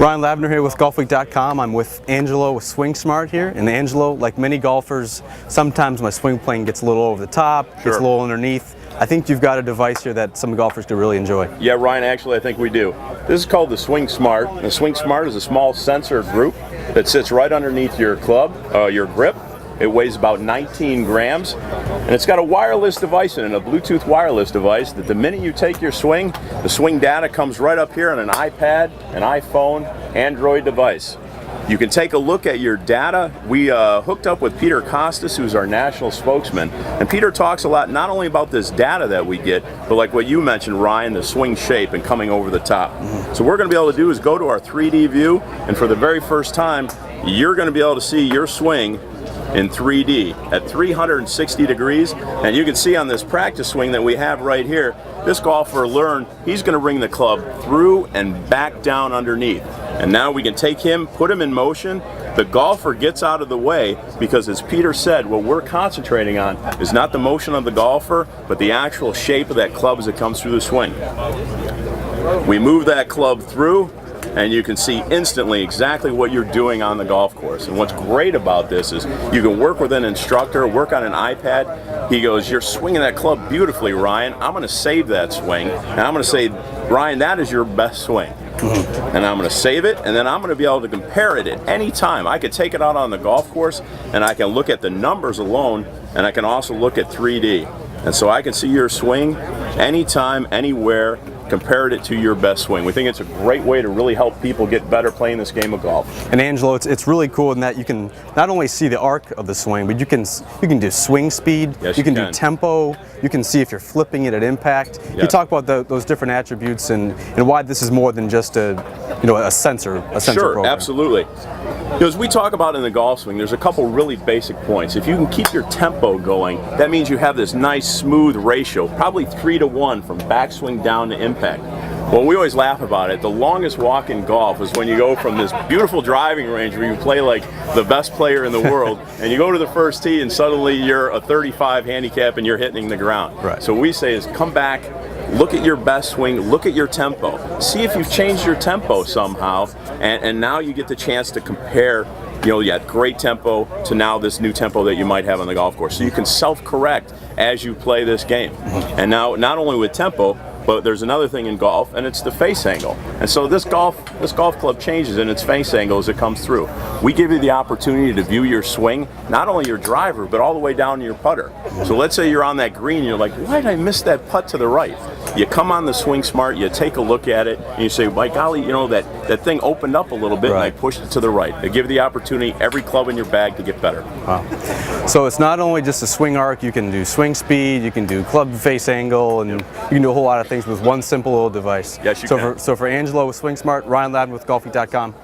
Ryan Lavner here with Golfweek.com. I'm with Angelo with Swing Smart here. And Angelo, like many golfers, sometimes my swing plane gets a little over the top, gets a little underneath. I think you've got a device here that some golfers could really enjoy. Yeah, Ryan, actually I think we do. This is called the Swing Smart. The Swing Smart is a small sensor group that sits right underneath your club, your grip. It weighs about 19 grams, and it's got a wireless device in it, a Bluetooth wireless device, that the minute you take your swing, the swing data comes right up here on an iPad, an iPhone, Android device. You can take a look at your data. We hooked up with Peter Costas, who's our national spokesman, and Peter talks a lot not only about this data that we get, but like what you mentioned, Ryan, the swing shape and coming over the top. So what we're going to be able to do is go to our 3D view, and for the very first time, you're going to be able to see your swing in 3D at 360 degrees, and you can see on this practice swing that we have right here, this golfer learned he's going to bring the club through and back down underneath. And now we can take him, put him in motion. The golfer gets out of the way because, as Peter said, what we're concentrating on is not the motion of the golfer, but the actual shape of that club as it comes through the swing. We move that club through, and you can see instantly exactly what you're doing on the golf course. And what's great about this is you can work with an instructor, work on an iPad. He goes, "You're swinging that club beautifully, Ryan. I'm going to save that swing, and I'm going to say, Ryan, that is your best swing." And I'm going to save it, and then I'm going to be able to compare it at any time. I could take it out on the golf course, and I can look at the numbers alone, and I can also look at 3D. And so I can see your swing anytime, anywhere, compared it to your best swing. We think it's a great way to really help people get better playing this game of golf. And Angelo, it's really cool in that you can not only see the arc of the swing, but you can do swing speed, yes, you can do tempo, you can see if you're flipping it at impact. Yep. You talk about those different attributes and why this is more than just a sensor Sure, program. absolutely. As we talk about in the golf swing, there's a couple really basic points. If you can keep your tempo going, that means you have this nice smooth ratio, probably 3-to-1 from backswing down to impact. Well, we always laugh about it. The longest walk in golf is when you go from this beautiful driving range where you play like the best player in the world, and you go to the first tee and suddenly you're a 35 handicap and you're hitting the ground. Right. So what we say is come back, look at your best swing, look at your tempo. See if you've changed your tempo somehow, and now you get the chance to compare, you had great tempo to now this new tempo that you might have on the golf course. So you can self-correct as you play this game. And now, not only with tempo, but there's another thing in golf, and it's the face angle. And so this golf club changes in its face angle as it comes through. We give you the opportunity to view your swing, not only your driver, but all the way down to your putter. So let's say you're on that green, and you're like, why did I miss that putt to the right? You come on the Swing Smart, you take a look at it, and you say, by golly, that thing opened up a little bit, and I pushed it to the right. They give you the opportunity, every club in your bag, to get better. Wow. So it's not only just a swing arc, you can do swing speed, you can do club face angle, and you can do a whole lot of things with one simple little device. Yes, you can. So for Angelo with Swing Smart, Ryan Lavner with Golfweek.com.